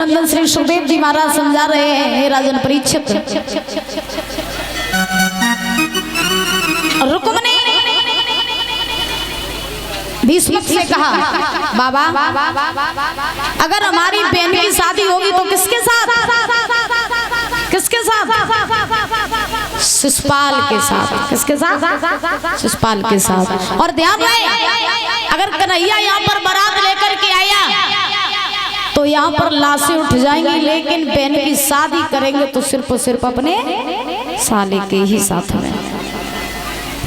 नंदन श्री सुखदेव जी महाराज समझा रहे हैं, हे राजन परीक्षित, रुक्मिणी भीष्म से कहा, बाबा अगर हमारी बहन की शादी होगी तो किसके साथ? किसके साथ? शिशुपाल के साथ। किसके साथ? शिशुपाल के साथ। और ध्यान रहे, अगर कन्हैया यहाँ पर बारात लेकर के आया तो यहाँ पर लाशें उठ जाएंगी, लेकिन बहन की शादी करेंगे तो सिर्फ और सिर्फ अपने साले के ही साथ में।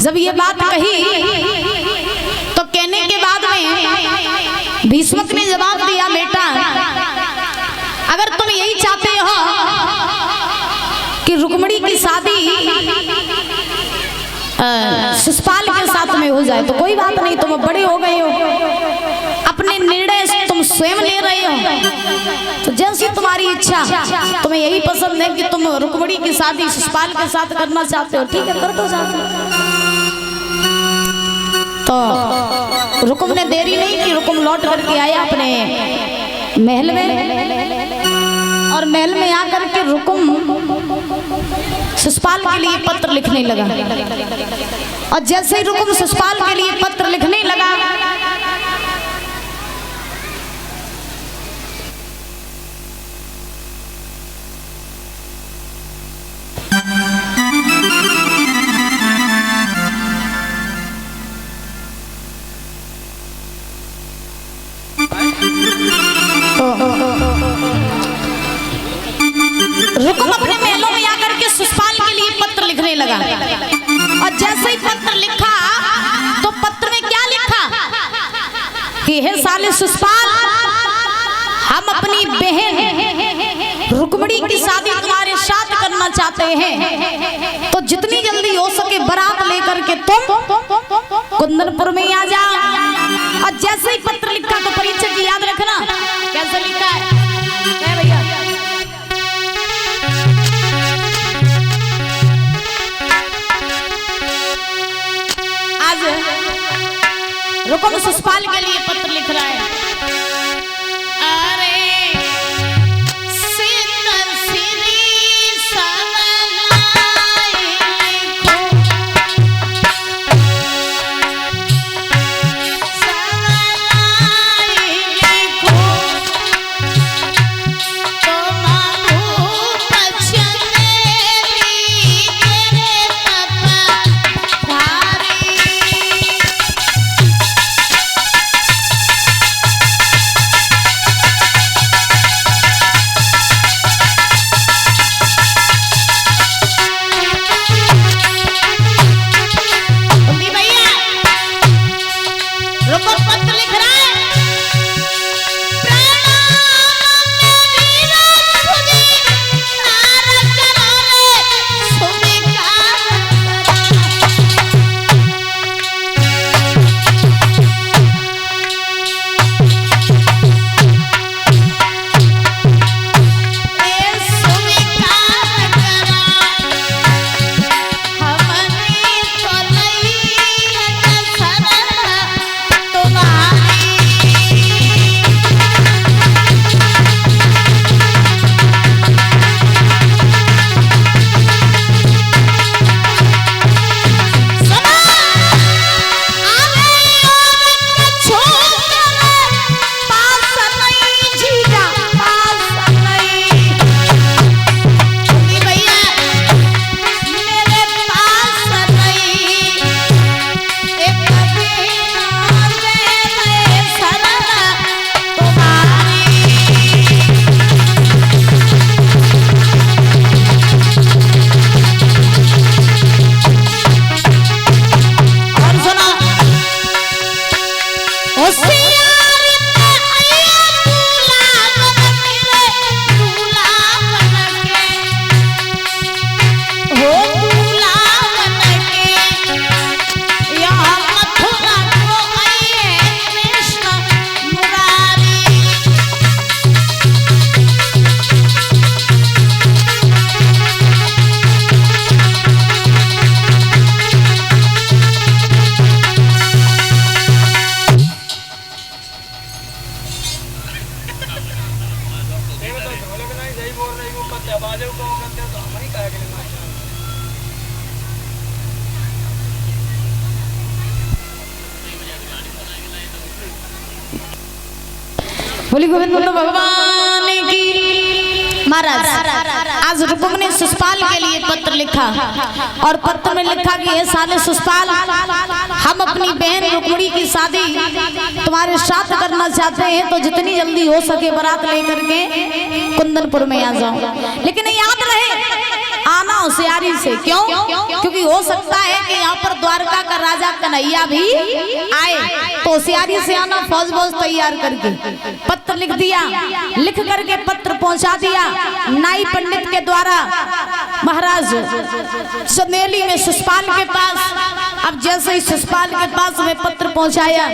जब ये बात कही तो कहने के बाद में भीष्मक ने जवाब दिया, बेटा अगर तुम यही चाहते हो कि रुक्मिणी की शादी शिशुपाल के साथ में हो जाए तो कोई बात नहीं, तुम बड़े हो गए हो, अपने निर्णय तुम स्वयं ले रहे हो, तो जैसी तुम्हारी इच्छा, तुम्हें यही पसंद है कि तुम रुक्मिणी की शादी शिशुपाल के साथ करना चाहते हो, ठीक है कर दो साथ। तो रुकुम ने देरी नहीं की, रुकुम लौट करके आया अपने महल में, और महल में आकर के रुकुम शिशुपाल के लिए पत्र लिखने लगा। और जैसे ही रुकुम शिशुपाल के लिए पत्र लिखने लगा, रुकुम अपने महलों में आकर के शिशुपाल के लिए पत्र लिखने लगा। और जैसे ही पत्र लिखा तो पत्र में क्या लिखा कि हे साले शिशुपाल, हम अपनी बहन रुक्मिणी की शादी तुम्हारे साथ करना चाहते हैं, तो जितनी जल्दी हो सके बारात लेकर के तुम कुंदनपुर में आ जाओ। और जैसे ही पत्र लिखा तो परीक्षक जी याद रखना कैसे लिखा है भैया। आज रुकुम शिशुपाल के लिए पत्र लिख रहा है। बोली गोविंद भगवान की। महाराज आज रुक्म ने शिशुपाल के लिए पत्र लिखा और पत्र में लिखा कि हे साले शिशुपाल, हम अपनी बहन रुक्मिणी की शादी तुम्हारे साथ करना चाहते हैं, तो जितनी जल्दी हो सके बारात लेकर के कुंदनपुर में आ जाओ। लेकिन याद रहे आना होशियारी से। क्यों? क्योंकि हो सकता है कि यहाँ पर द्वारका का राजा कन्हैया भी आए, तो होशियारी से आना, फौज तैयार करके। पत्र लिख दिया, लिख करके पत्र पहुंचा दिया नाई पंडित के द्वारा महाराज सनेली में शिशुपाल के पास। अब जैसे ही शिशुपाल के पास में पत्र पहुंचाया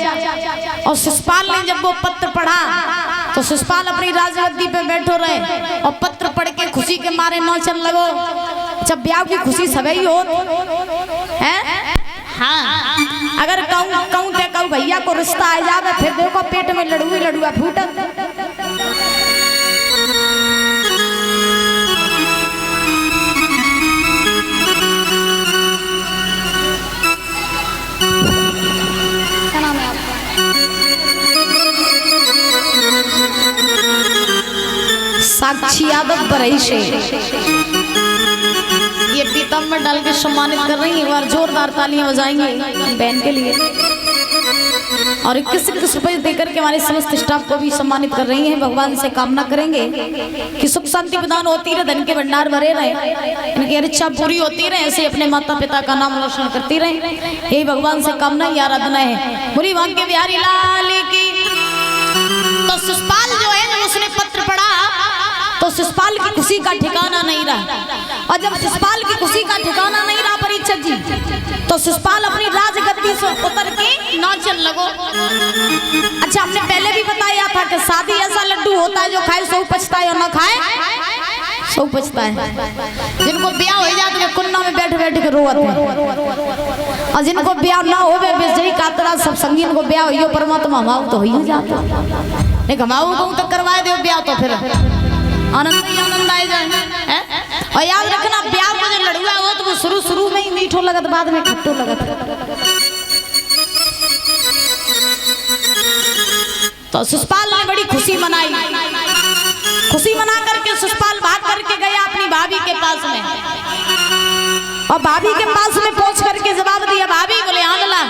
और शिशुपाल ने जब वो पत्र पढ़ा तो शिशुपाल अपनी राजगद्दी पे बैठो रहे और पत्र पढ़ के खुशी के मारे नाचन लगो। जब ब्याह की खुशी सभी हो है। हाँ, अगर कहूँ भैया को रिश्ता आ जावे, फिर देखो पेट में लड़ुआ फूटत। साक्षी यादव बरई से ये पीतम में डाल के सम्मानित कर रही है। एक बार जोरदार तालियां बजाएंगे बहन के लिए और 21 रुपए देकर के हमारे समस्त स्टाफ को भी सम्मानित कर रही हैं। भगवान से कामना करेंगे कि सुख शांति प्रदान होती रहे, धन के भंडार भरे रहे, इनकी इच्छा पूरी होती रहे, ऐसे अपने माता पिता का नाम रोशन करती रहे। यही भगवान से कामना या आराधना है। बुरी भाग्य बिहारी लाल की। तो शिशुपाल जो है जब उसने पत्र पढ़ा तो शिशुपाल की खुशी का ठिकाना नहीं रहा, और जब शिशुपाल की खुशी का ठिकाना नहीं रहा परीक्षक जी, तो शिशुपाल अपनी राजगद्दी से उतर के नाचन लगो। अच्छा, हमने पहले भी बताया था कि शादी ऐसा लड्डू होता है जो खाए सौ पछताए और ना खाए सौ पछताए। जिनको ब्याह हो जाते हैं कुन्ना में बैठ बैठ के रोवत है, और जिनको ब्याह ना हो बेजई कातरा सब संगीन को ब्याह हो परमात्मा हमाऊ तो हो ही जाता। लेकिन हमाऊ को तो करवाए दो ब्याह, तो फिर आनंद ही आनंद आए जाए। और याद रखना, ब्याह में जो लड़ुआ हो तो वो शुरू में ही मीठो लगत, बाद में खट्टो लगत। तो शिशुपाल ने बड़ी खुशी मनाई। खुशी मना करके शिशुपाल भाग करके गया अपनी भाभी के पास में, और भाभी के पास में पहुंच करके जवाब दिया। भाभी बोले हाँ लला।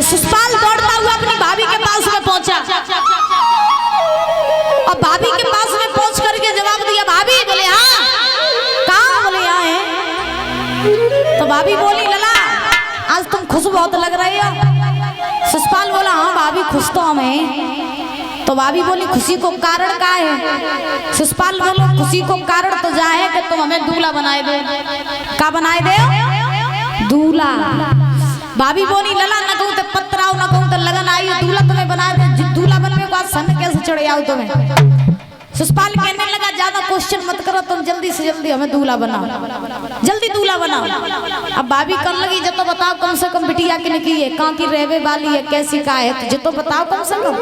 शिशुपाल दौड़ता हुआ अपनी भाभी के पास में पहुंचा, और भाभी के पास में पहुंच करके जवाब दिया। भाभी बोले हाँ। कहाँ? बोले यहाँ है। तो भाभी बोली लला आज तुम खुश बहुत लग रही हो। शिशुपाल बोला हाँ भाभी खुश तो हम हैं। तो भाभी बोली खुशी को कारण क्या है? शिशुपाल बोलो खुशी को कारण तो जा है कि तुम हमें दूल्हा बनाए दो। क्या बनाए दे? दूल्हा। भाभी बोली लला न कहूँ तो पत्र आओ, न कहूँ तो लगन आई, दूल्हा तुम्हें बनाए दे। दूल्हा बनने के बाद सन कैसे चढ़े आओ तुम्हें? शिशुपाल कहने लगा ज्यादा क्वेश्चन मत करो, तुम जल्दी से जल्दी हमें दूल्हा बनाओ, जल्दी दूल्हा बनाओ। अब भाभी कर लगी जब तो बताओ कम से कम बिटिया के की है, कहाँ की रहने वाली है, कैसी का है, तो जब तो बताओ कम से कम।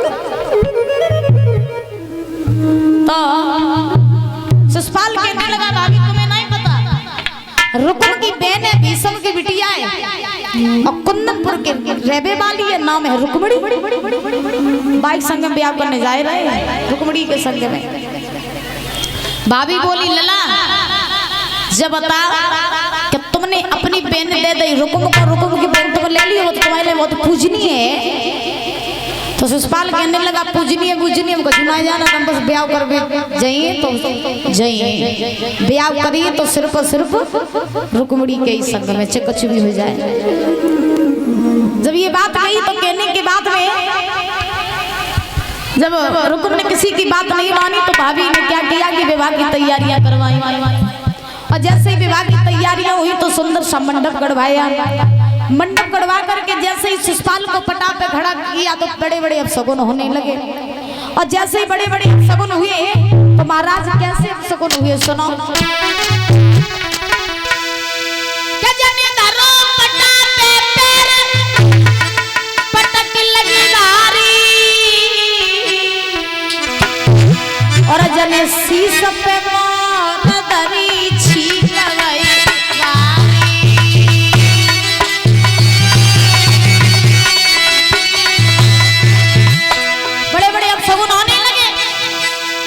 तो शिशुपाल कहने लगा भाभी तुम्हें नहीं पता, रुक्म की बहन है, भीष्म की बिटिया है और कुंदनपुर के रहने वाली है, नाम है रुक्मिणी। बाइक संग में ब्याह करने जा रहे रुक्मिणी के संग में। भाभी बोली लला जब बता कि तुमने अपनी बहन दे दी रुक्म को, रुक्म की बहन तुम ले ली हो तो तुम्हारे लिए बहुत पूजनीय है। तो शिशुपाल कहने लगा पूजनीय पूजनीय हमको सुनाया जाना, तुम बस ब्याह कर जाइए तो जाइए, ब्याह करिए तो सिर्फ और सिर्फ रुक्मिणी के ही संग में, चाहे कुछ भी हो जाए। जब ये बात कही तो कहने की बात में जब रुक्म ने किसी की बात नहीं मानी तो भाभी ने क्या किया कि विवाह की तैयारियां करवाई, और जैसे ही विवाह की तैयारियां हुई तो सुंदर सा मंडप गढ़वाया मंडप गड़वा करके जैसे ही शिषपाल को पटा पे खड़ा किया तो बड़े बड़े अपशगुन होने लगे। और जैसे ही बड़े बड़े अपशगुन हुए तो महाराज कैसे अपशगुन हुए सुनो। और जने शीश पे मोर दरी छीक गई बड़े बड़े अपशगुन होने लगे।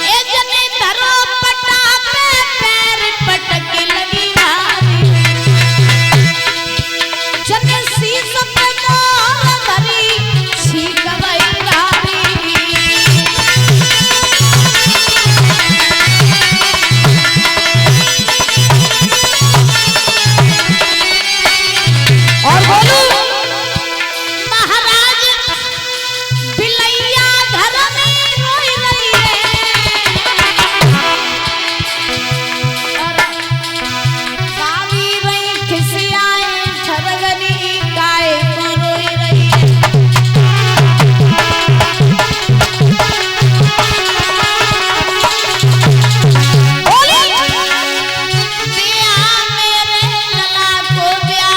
ए जने धरो पटा पे पैर पटक लगी वारी जने शीश पे मोर दरी छीक गई वारी। और बोलू महाराज बिलैया घर में रोई रही है और बावी रही खिसियाए ठरगनी काए को रोई रही है। बोली दिया मेरे लला को दिया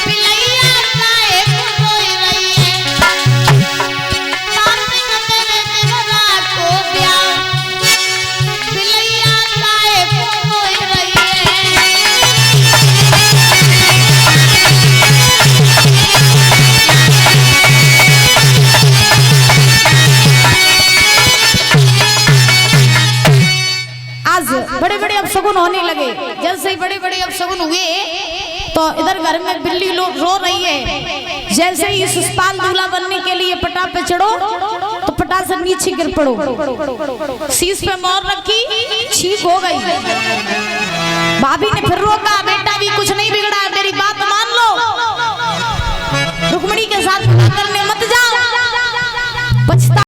बिलैया काहे को रोई रही है। कार्तिक तेरे देवरा को दिया बिलैया काहे को रोई रही है। आज बड़े बड़े अपशगुन होने लगे। जैसे ही बड़े बड़े अपशगुन हुए तो इधर घर में बिल्ली लोग रो रही है। जैसे ही शिषपाल दूल्हा बनने के लिए पटा पे चढ़ो तो पटा से नीचे गिर पड़ो। शीश पे मोर रखी छीक हो गई। भाभी ने फिर रोका बेटा भी कुछ नहीं